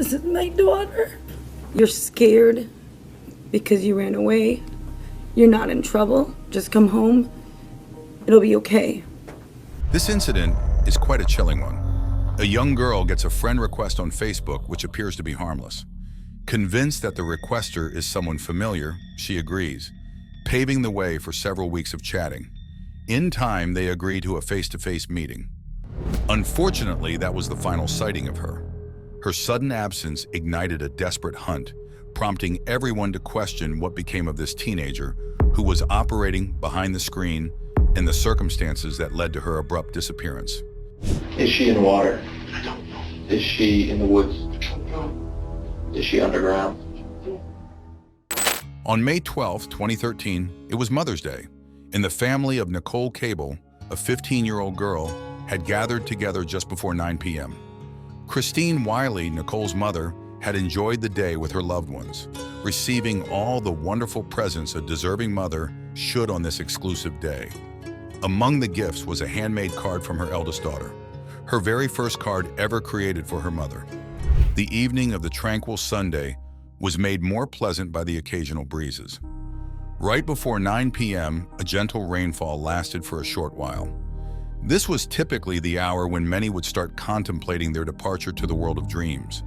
This is my daughter. You're scared because you ran away. You're not in trouble. Just come home. It'll be okay. This incident is quite a chilling one. A young girl gets a friend request on Facebook which appears to be harmless. Convinced that the requester is someone familiar, she agrees, paving the way for several weeks of chatting. In time, they agree to a face-to-face meeting. Unfortunately, that was the final sighting of her. Her sudden absence ignited a desperate hunt, prompting everyone to question what became of this teenager who was operating behind the screen and the circumstances that led to her abrupt disappearance. Is she in the water? I don't know. Is she in the woods? I don't know. Is she underground? On May 12, 2013, it was Mother's Day, and the family of Nichole Cable, a 15-year-old girl, had gathered together just before 9 p.m. Christine Wiley, Nichole's mother, had enjoyed the day with her loved ones, receiving all the wonderful presents a deserving mother should on this exclusive day. Among the gifts was a handmade card from her eldest daughter, her very first card ever created for her mother. The evening of the tranquil Sunday was made more pleasant by the occasional breezes. Right before 9 p.m., a gentle rainfall lasted for a short while. This was typically the hour when many would start contemplating their departure to the world of dreams,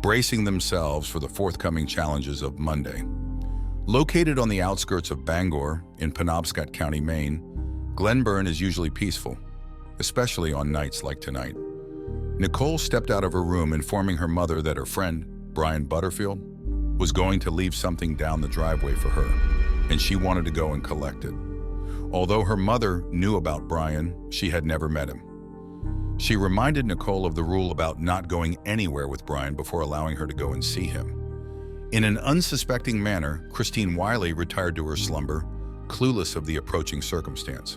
bracing themselves for the forthcoming challenges of Monday. Located on the outskirts of Bangor in Penobscot County, Maine, Glenburn is usually peaceful, especially on nights like tonight. Nichole stepped out of her room informing her mother that her friend, Brian Butterfield, was going to leave something down the driveway for her, and she wanted to go and collect it. Although her mother knew about Brian, she had never met him. She reminded Nichole of the rule about not going anywhere with Brian before allowing her to go and see him. In an unsuspecting manner, Christine Wiley retired to her slumber, clueless of the approaching circumstance.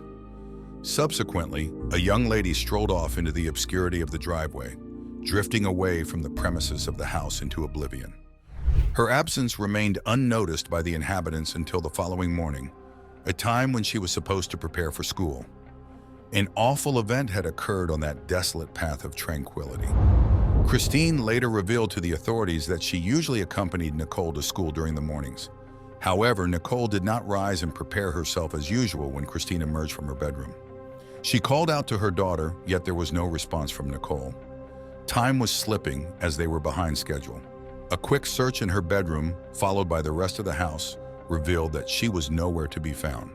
Subsequently, a young lady strolled off into the obscurity of the driveway, drifting away from the premises of the house into oblivion. Her absence remained unnoticed by the inhabitants until the following morning, a time when she was supposed to prepare for school. An awful event had occurred on that desolate path of tranquility. Christine later revealed to the authorities that she usually accompanied Nichole to school during the mornings. However, Nichole did not rise and prepare herself as usual when Christine emerged from her bedroom. She called out to her daughter, yet there was no response from Nichole. Time was slipping as they were behind schedule. A quick search in her bedroom, followed by the rest of the house, revealed that she was nowhere to be found.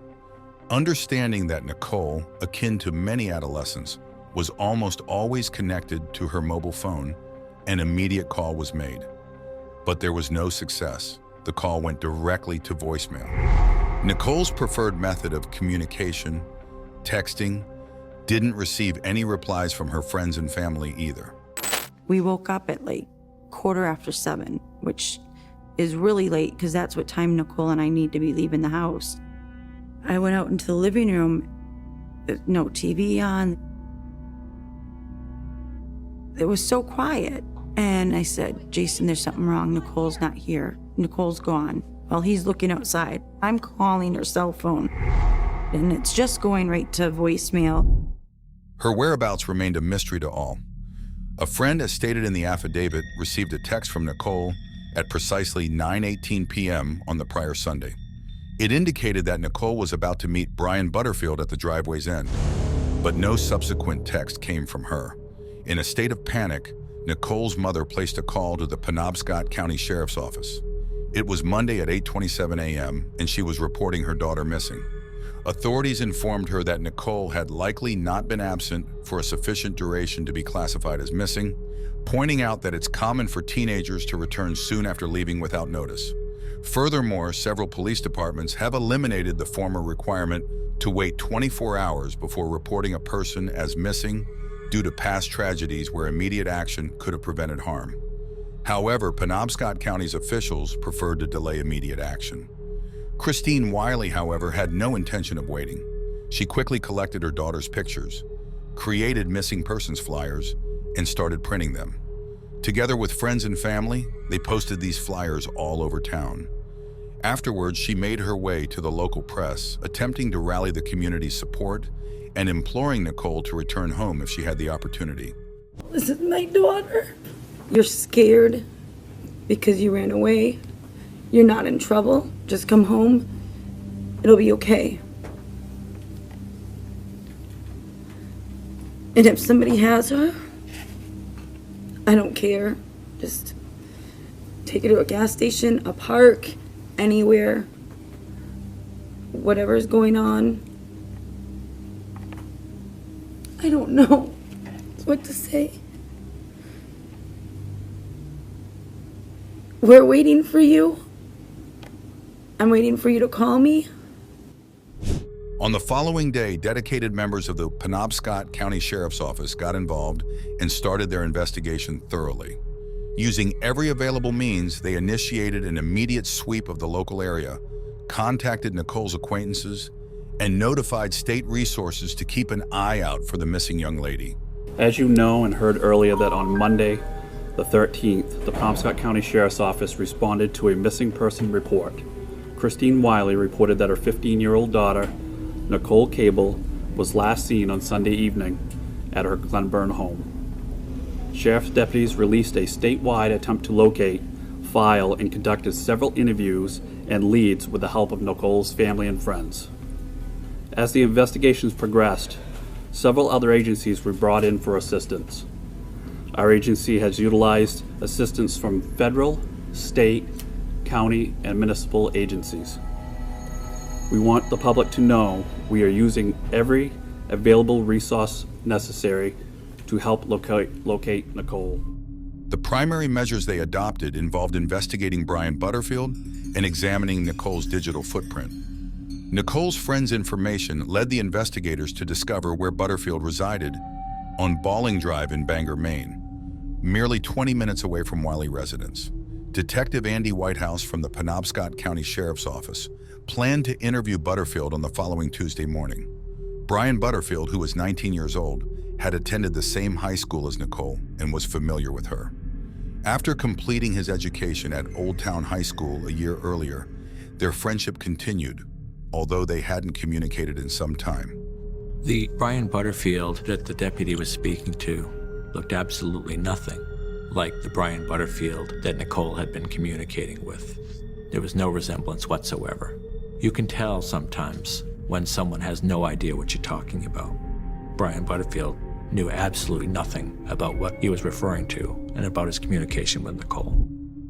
Understanding that Nichole, akin to many adolescents, was almost always connected to her mobile phone, an immediate call was made. But there was no success. The call went directly to voicemail. Nichole's preferred method of communication, texting, didn't receive any replies from her friends and family either. We woke up at like 7:15, which is really late because that's what time Nichole and I need to be leaving the house. I went out into the living room, no TV on. It was so quiet. And I said, Jason, there's something wrong. Nichole's not here. Nichole's gone. While he's looking outside, I'm calling her cell phone, and it's just going right to voicemail. Her whereabouts remained a mystery to all. A friend, as stated in the affidavit, received a text from Nichole at precisely 9:18 p.m. on the prior Sunday. It indicated that Nichole was about to meet Brian Butterfield at the driveway's end, but no subsequent text came from her. In a state of panic, Nichole's mother placed a call to the Penobscot County Sheriff's Office. It was Monday at 8:27 a.m., and she was reporting her daughter missing. Authorities informed her that Nichole had likely not been absent for a sufficient duration to be classified as missing, pointing out that it's common for teenagers to return soon after leaving without notice. Furthermore, several police departments have eliminated the former requirement to wait 24 hours before reporting a person as missing due to past tragedies where immediate action could have prevented harm. However, Penobscot County's officials preferred to delay immediate action. Christine Wiley, however, had no intention of waiting. She quickly collected her daughter's pictures, created missing persons flyers, and started printing them. Together with friends and family, they posted these flyers all over town. Afterwards, she made her way to the local press, attempting to rally the community's support and imploring Nichole to return home if she had the opportunity. This is my daughter. You're scared because you ran away. You're not in trouble. Just come home. It'll be okay. And if somebody has her, I don't care. Just take her to a gas station, a park, anywhere. Whatever's going on. I don't know what to say. We're waiting for you. I'm waiting for you to call me. On the following day, dedicated members of the Penobscot County Sheriff's Office got involved and started their investigation thoroughly. Using every available means, they initiated an immediate sweep of the local area, contacted Nichole's acquaintances, and notified state resources to keep an eye out for the missing young lady. As you know and heard earlier, that on Monday, the 13th, the Penobscot County Sheriff's Office responded to a missing person report. Christine Wiley reported that her 15-year-old daughter, Nichole Cable, was last seen on Sunday evening at her Glenburn home. Sheriff's deputies released a statewide attempt to locate, file, and conducted several interviews and leads with the help of Nichole's family and friends. As the investigations progressed, several other agencies were brought in for assistance. Our agency has utilized assistance from federal, state, county, and municipal agencies. We want the public to know we are using every available resource necessary to help locate Nichole. The primary measures they adopted involved investigating Brian Butterfield and examining Nichole's digital footprint. Nichole's friends' information led the investigators to discover where Butterfield resided on Balling Drive in Bangor, Maine, merely 20 minutes away from Wiley residence. Detective Andy Whitehouse from the Penobscot County Sheriff's Office planned to interview Butterfield on the following Tuesday morning. Brian Butterfield, who was 19 years old, had attended the same high school as Nichole and was familiar with her. After completing his education at Old Town High School a year earlier, their friendship continued, although they hadn't communicated in some time. The Brian Butterfield that the deputy was speaking to looked absolutely nothing like the Brian Butterfield that Nichole had been communicating with. There was no resemblance whatsoever. You can tell sometimes when someone has no idea what you're talking about. Brian Butterfield knew absolutely nothing about what he was referring to and about his communication with Nichole.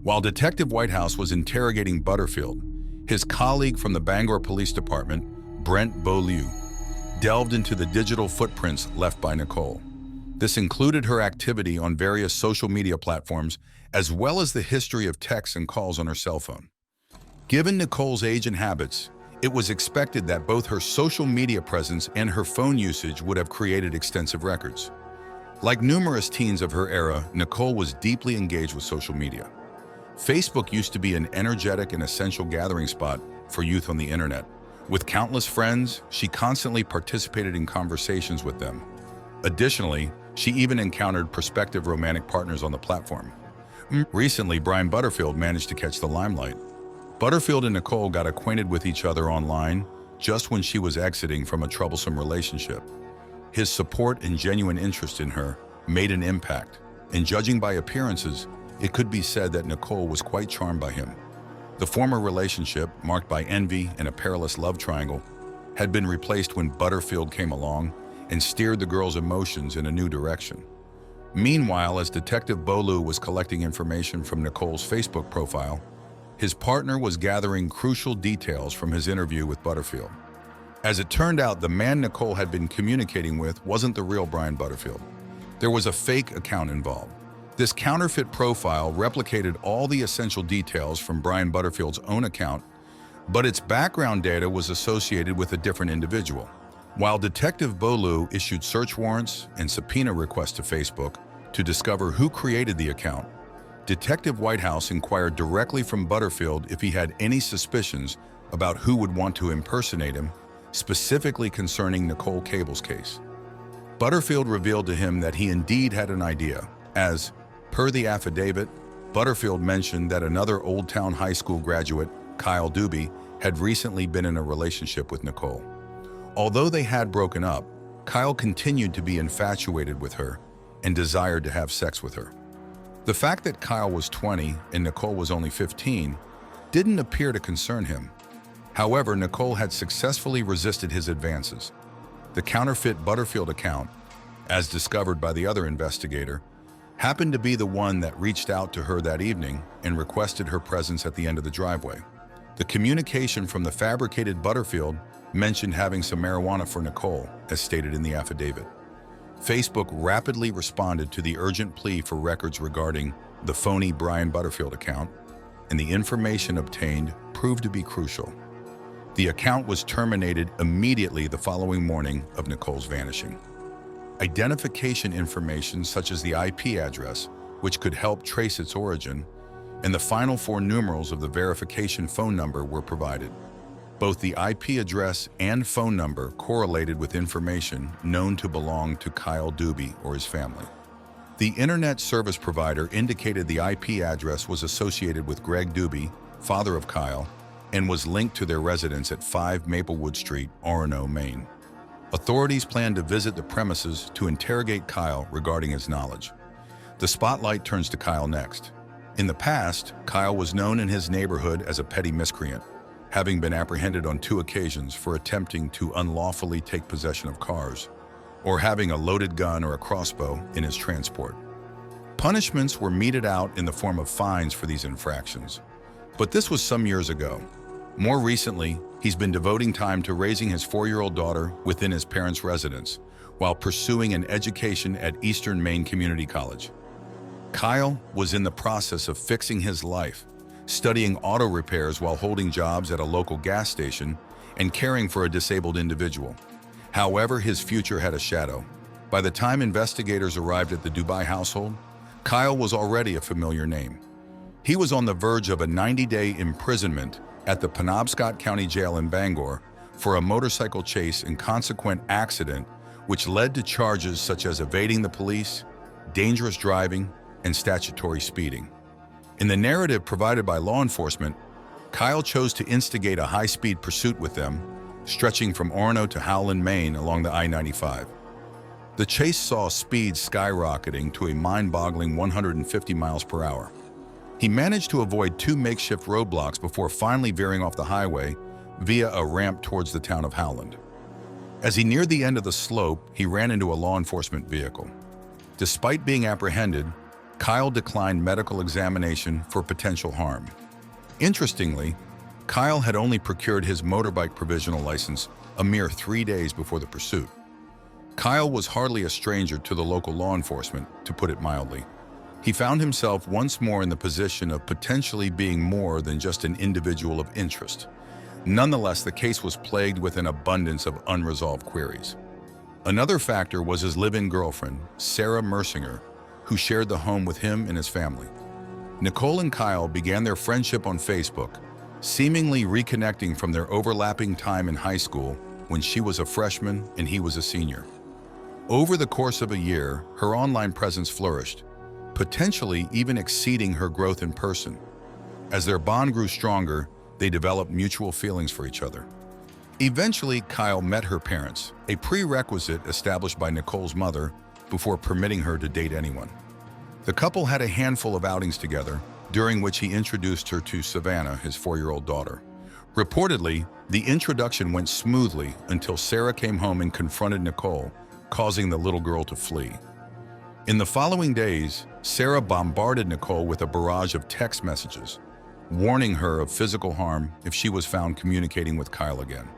While Detective Whitehouse was interrogating Butterfield, his colleague from the Bangor Police Department, Brent Beaulieu, delved into the digital footprints left by Nichole. This included her activity on various social media platforms, as well as the history of texts and calls on her cell phone. Given Nichole's age and habits, it was expected that both her social media presence and her phone usage would have created extensive records. Like numerous teens of her era, Nichole was deeply engaged with social media. Facebook used to be an energetic and essential gathering spot for youth on the internet. With countless friends, she constantly participated in conversations with them. Additionally, she even encountered prospective romantic partners on the platform. Recently, Brian Butterfield managed to catch the limelight. Butterfield and Nichole got acquainted with each other online just when she was exiting from a troublesome relationship. His support and genuine interest in her made an impact, and judging by appearances, it could be said that Nichole was quite charmed by him. The former relationship, marked by envy and a perilous love triangle, had been replaced when Butterfield came along and steered the girl's emotions in a new direction. Meanwhile, as Detective Beaulieu was collecting information from Nichole's Facebook profile, his partner was gathering crucial details from his interview with Butterfield. As it turned out, the man Nichole had been communicating with wasn't the real Brian Butterfield. There was a fake account involved. This counterfeit profile replicated all the essential details from Brian Butterfield's own account, but its background data was associated with a different individual. While Detective Beaulieu issued search warrants and subpoena requests to Facebook to discover who created the account, Detective Whitehouse inquired directly from Butterfield if he had any suspicions about who would want to impersonate him, specifically concerning Nichole Cable's case. Butterfield revealed to him that he indeed had an idea, as, per the affidavit, Butterfield mentioned that another Old Town High School graduate, Kyle Dube, had recently been in a relationship with Nichole. Although they had broken up, Kyle continued to be infatuated with her and desired to have sex with her. The fact that Kyle was 20 and Nichole was only 15 didn't appear to concern him. However, Nichole had successfully resisted his advances. The counterfeit Butterfield account, as discovered by the other investigator, happened to be the one that reached out to her that evening and requested her presence at the end of the driveway. The communication from the fabricated Butterfield mentioned having some marijuana for Nichole, as stated in the affidavit. Facebook rapidly responded to the urgent plea for records regarding the phony Brian Butterfield account, and the information obtained proved to be crucial. The account was terminated immediately the following morning of Nichole's vanishing. Identification information such as the IP address, which could help trace its origin, and the final 4 numerals of the verification phone number were provided. Both the IP address and phone number correlated with information known to belong to Kyle Dube or his family. The internet service provider indicated the IP address was associated with Greg Dube, father of Kyle, and was linked to their residence at 5 Maplewood Street, Orono, Maine. Authorities planned to visit the premises to interrogate Kyle regarding his knowledge. The spotlight turns to Kyle next. In the past, Kyle was known in his neighborhood as a petty miscreant, having been apprehended on 2 occasions for attempting to unlawfully take possession of cars, or having a loaded gun or a crossbow in his transport. Punishments were meted out in the form of fines for these infractions, but this was some years ago. More recently, he's been devoting time to raising his 4-year-old daughter within his parents' residence, while pursuing an education at Eastern Maine Community College. Kyle was in the process of fixing his life, studying auto repairs while holding jobs at a local gas station and caring for a disabled individual. However, his future had a shadow. By the time investigators arrived at the Dubai household, Kyle was already a familiar name. He was on the verge of a 90-day imprisonment at the Penobscot County Jail in Bangor for a motorcycle chase and consequent accident, which led to charges such as evading the police, dangerous driving, and statutory speeding. In the narrative provided by law enforcement, Kyle chose to instigate a high-speed pursuit with them, stretching from Orono to Howland, Maine along the I-95. The chase saw speeds skyrocketing to a mind-boggling 150 miles per hour. He managed to avoid 2 makeshift roadblocks before finally veering off the highway via a ramp towards the town of Howland. As he neared the end of the slope, he ran into a law enforcement vehicle. Despite being apprehended, Kyle declined medical examination for potential harm. Interestingly, Kyle had only procured his motorbike provisional license a mere 3 days before the pursuit. Kyle was hardly a stranger to the local law enforcement, to put it mildly. He found himself once more in the position of potentially being more than just an individual of interest. Nonetheless, the case was plagued with an abundance of unresolved queries. Another factor was his live-in girlfriend, Sarah Mersinger, who shared the home with him and his family. Nichole and Kyle began their friendship on Facebook, seemingly reconnecting from their overlapping time in high school when she was a freshman and he was a senior. Over the course of a year, her online presence flourished, potentially even exceeding her growth in person. As their bond grew stronger, they developed mutual feelings for each other. Eventually, Kyle met her parents, a prerequisite established by Nichole's mother before permitting her to date anyone. The couple had a handful of outings together, during which he introduced her to Savannah, his 4-year-old daughter. Reportedly, the introduction went smoothly until Sarah came home and confronted Nichole, causing the little girl to flee. In the following days, Sarah bombarded Nichole with a barrage of text messages, warning her of physical harm if she was found communicating with Kyle again.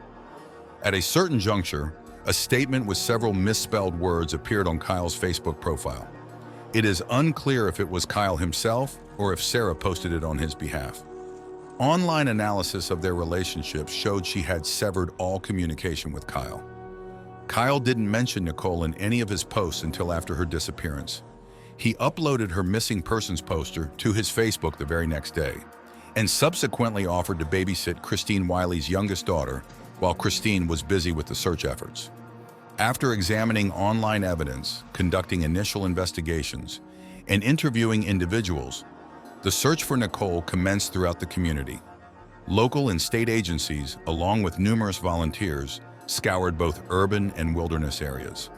At a certain juncture, a statement with several misspelled words appeared on Kyle's Facebook profile. It is unclear if it was Kyle himself or if Sarah posted it on his behalf. Online analysis of their relationship showed she had severed all communication with Kyle. Kyle didn't mention Nichole in any of his posts until after her disappearance. He uploaded her missing persons poster to his Facebook the very next day, and subsequently offered to babysit Christine Wiley's youngest daughter while Christine was busy with the search efforts. After examining online evidence, conducting initial investigations, and interviewing individuals, the search for Nichole commenced throughout the community. Local and state agencies, along with numerous volunteers, scoured both urban and wilderness areas.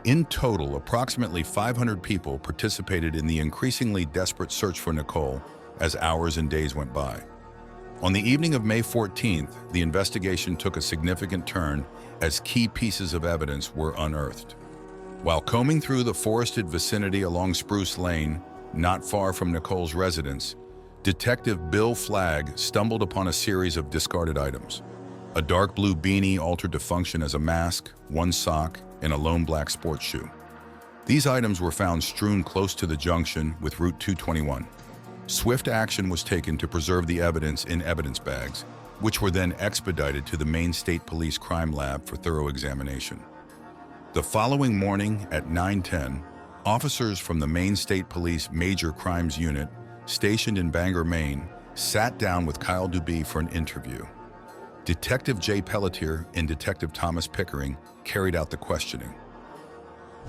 In total, approximately 500 people participated in the increasingly desperate search for Nichole as hours and days went by. On the evening of May 14th, the investigation took a significant turn as key pieces of evidence were unearthed. While combing through the forested vicinity along Spruce Lane, not far from Nichole's residence, Detective Bill Flagg stumbled upon a series of discarded items. A dark blue beanie altered to function as a mask, one sock, and a lone black sports shoe. These items were found strewn close to the junction with Route 221. Swift action was taken to preserve the evidence in evidence bags, which were then expedited to the Maine State Police Crime Lab for thorough examination. The following morning at 9:10, officers from the Maine State Police Major Crimes Unit, stationed in Bangor, Maine, sat down with Kyle Dube for an interview. Detective Jay Pelletier and Detective Thomas Pickering carried out the questioning.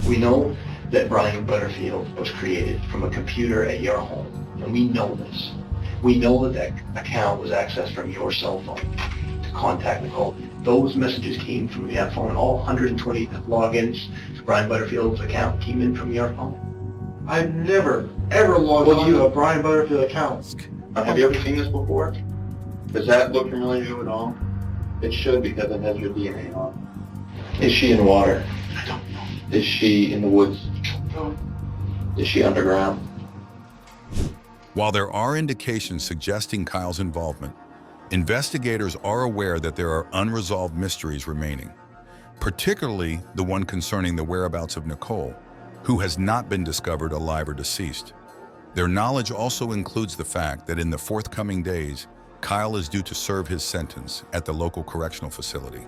We know that Brian Butterfield was created from a computer at your home, and we know this. We know that account was accessed from your cell phone to contact Nichole. Those messages came from that phone. All 120 logins to Brian Butterfield's account came in from your phone. I've never, ever logged on to a Brian Butterfield account. Have you ever seen this before? Does that look familiar to you at all? It should, because it has your DNA on it. Is she in water? I don't know. Is she in the woods? No. Is she underground? While there are indications suggesting Kyle's involvement, investigators are aware that there are unresolved mysteries remaining, particularly the one concerning the whereabouts of Nichole, who has not been discovered alive or deceased. Their knowledge also includes the fact that in the forthcoming days, Kyle is due to serve his sentence at the local correctional facility.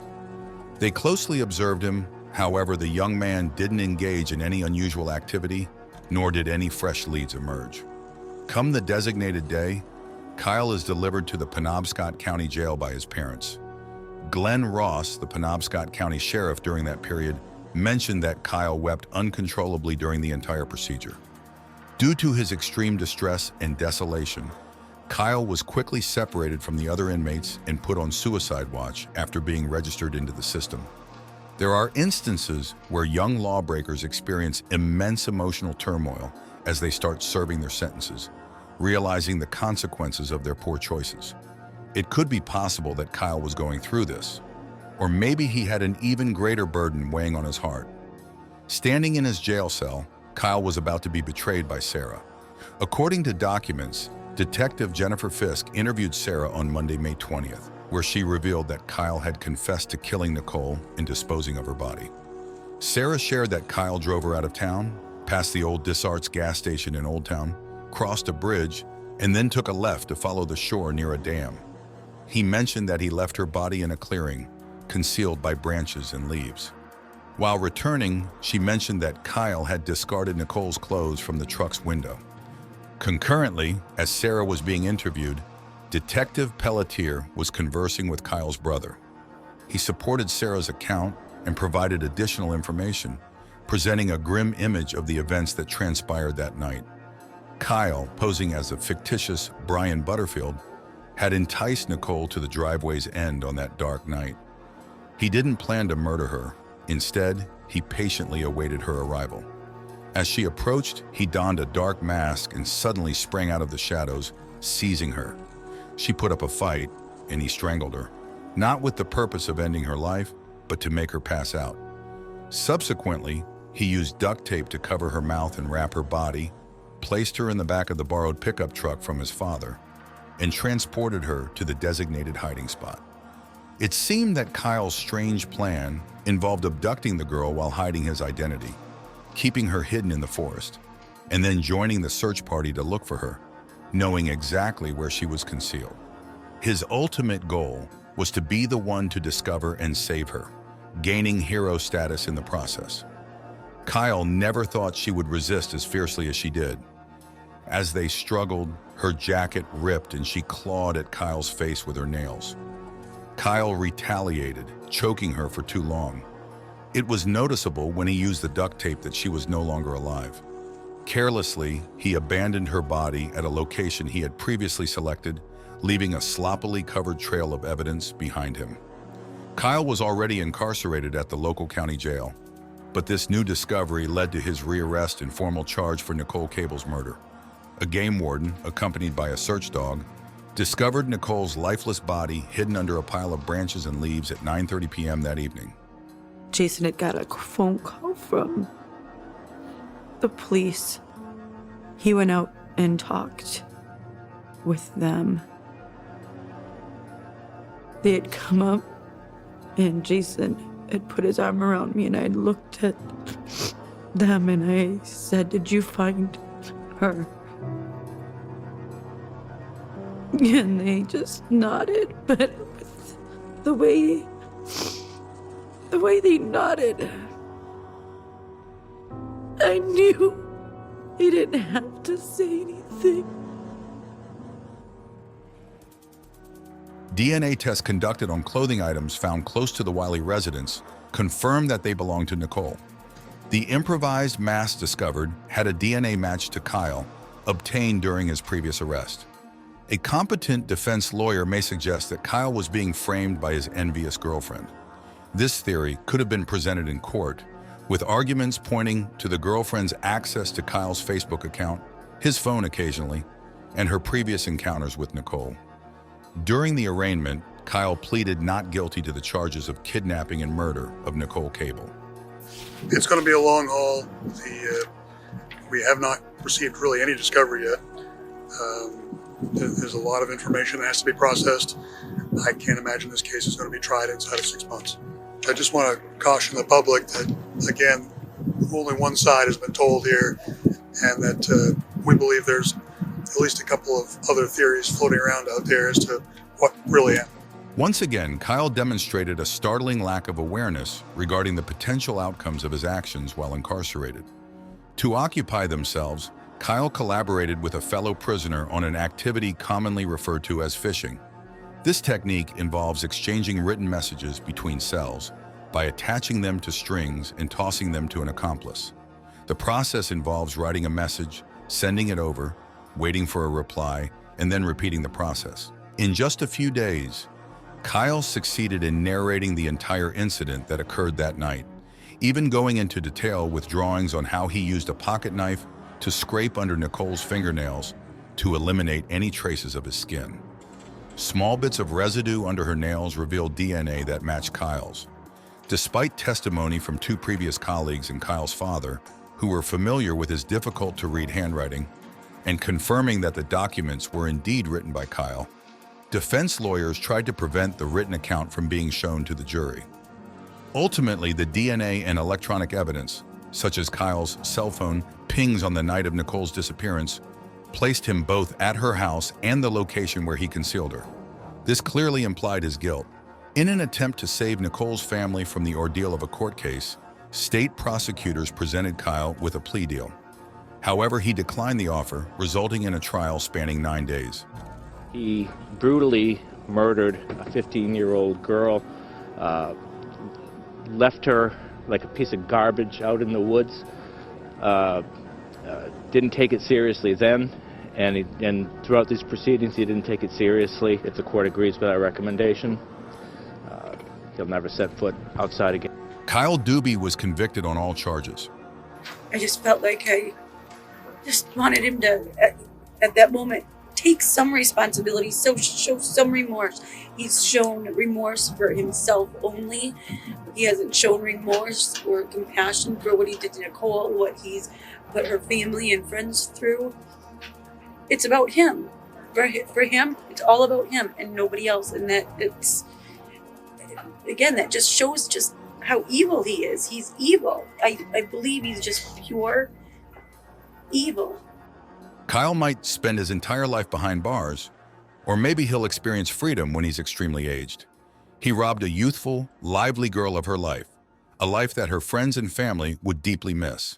They closely observed him. However, the young man didn't engage in any unusual activity, nor did any fresh leads emerge. Come the designated day, Kyle is delivered to the Penobscot County Jail by his parents. Glenn Ross, the Penobscot County Sheriff during that period, mentioned that Kyle wept uncontrollably during the entire procedure. Due to his extreme distress and desolation, Kyle was quickly separated from the other inmates and put on suicide watch after being registered into the system. There are instances where young lawbreakers experience immense emotional turmoil as they start serving their sentences, realizing the consequences of their poor choices. It could be possible that Kyle was going through this, or maybe he had an even greater burden weighing on his heart. Standing in his jail cell, Kyle was about to be betrayed by Sarah. According to documents, Detective Jennifer Fisk interviewed Sarah on Monday, May 20th, where she revealed that Kyle had confessed to killing Nichole and disposing of her body. Sarah shared that Kyle drove her out of town, past the old Dysarts gas station in Old Town, crossed a bridge, and then took a left to follow the shore near a dam. He mentioned that he left her body in a clearing, concealed by branches and leaves. While returning, she mentioned that Kyle had discarded Nichole's clothes from the truck's window. Concurrently, as Sarah was being interviewed, Detective Pelletier was conversing with Kyle's brother. He supported Sarah's account and provided additional information, presenting a grim image of the events that transpired that night. Kyle, posing as a fictitious Brian Butterfield, had enticed Nichole to the driveway's end on that dark night. He didn't plan to murder her. Instead, he patiently awaited her arrival. As she approached, he donned a dark mask and suddenly sprang out of the shadows, seizing her. She put up a fight, and he strangled her, not with the purpose of ending her life, but to make her pass out. Subsequently, he used duct tape to cover her mouth and wrap her body, placed her in the back of the borrowed pickup truck from his father, and transported her to the designated hiding spot. It seemed that Kyle's strange plan involved abducting the girl while hiding his identity, keeping her hidden in the forest, and then joining the search party to look for her, knowing exactly where she was concealed. His ultimate goal was to be the one to discover and save her, gaining hero status in the process. Kyle never thought she would resist as fiercely as she did. As they struggled, her jacket ripped and she clawed at Kyle's face with her nails. Kyle retaliated, choking her for too long. It was noticeable when he used the duct tape that she was no longer alive. Carelessly, he abandoned her body at a location he had previously selected, leaving a sloppily covered trail of evidence behind him. Kyle was already incarcerated at the local county jail. But this new discovery led to his rearrest and formal charge for Nichole Cable's murder. A game warden, accompanied by a search dog, discovered Nichole's lifeless body hidden under a pile of branches and leaves at 9:30 p.m. that evening. Jason had got a phone call from the police. He went out and talked with them. They had come up, and Jason had put his arm around me, and I looked at them and I said, "Did you find her?" And they just nodded, but with the way they nodded, I knew they didn't have to say anything. DNA tests conducted on clothing items found close to the Wiley residence confirmed that they belonged to Nichole. The improvised mask discovered had a DNA match to Kyle, obtained during his previous arrest. A competent defense lawyer may suggest that Kyle was being framed by his envious girlfriend. This theory could have been presented in court, with arguments pointing to the girlfriend's access to Kyle's Facebook account, his phone occasionally, and her previous encounters with Nichole. During the arraignment, Kyle pleaded not guilty to the charges of kidnapping and murder of Nichole Cable. It's going to be a long haul. We have not received really any discovery yet. There's a lot of information that has to be processed. I can't imagine this case is going to be tried inside of 6 months. I just want to caution the public that, again, only one side has been told here, and that we believe there's at least a couple of other theories floating around out there as to what really happened. Once again, Kyle demonstrated a startling lack of awareness regarding the potential outcomes of his actions while incarcerated. To occupy themselves, Kyle collaborated with a fellow prisoner on an activity commonly referred to as fishing. This technique involves exchanging written messages between cells by attaching them to strings and tossing them to an accomplice. The process involves writing a message, sending it over, waiting for a reply, and then repeating the process. In just a few days, Kyle succeeded in narrating the entire incident that occurred that night, even going into detail with drawings on how he used a pocket knife to scrape under Nichole's fingernails to eliminate any traces of his skin. Small bits of residue under her nails revealed DNA that matched Kyle's. Despite testimony from 2 previous colleagues and Kyle's father, who were familiar with his difficult-to-read handwriting, and confirming that the documents were indeed written by Kyle, defense lawyers tried to prevent the written account from being shown to the jury. Ultimately, the DNA and electronic evidence, such as Kyle's cell phone pings on the night of Nichole's disappearance, placed him both at her house and the location where he concealed her. This clearly implied his guilt. In an attempt to save Nichole's family from the ordeal of a court case, state prosecutors presented Kyle with a plea deal. However, he declined the offer, resulting in a trial spanning 9 days. He brutally murdered a 15-year-old girl, left her like a piece of garbage out in the woods, didn't take it seriously then, and throughout these proceedings he didn't take it seriously. If the court agrees with our recommendation, he'll never set foot outside again. Kyle Dube was convicted on all charges. I just felt like I just wanted him to, at that moment, take some responsibility, show some remorse. He's shown remorse for himself only. He hasn't shown remorse or compassion for what he did to Nichole, what he's put her family and friends through. It's about him. For him, it's all about him and nobody else. And that that just shows just how evil he is. He's evil. I believe he's just pure evil. Kyle might spend his entire life behind bars, or maybe he'll experience freedom when he's extremely aged. He robbed a youthful, lively girl of her life, a life that her friends and family would deeply miss.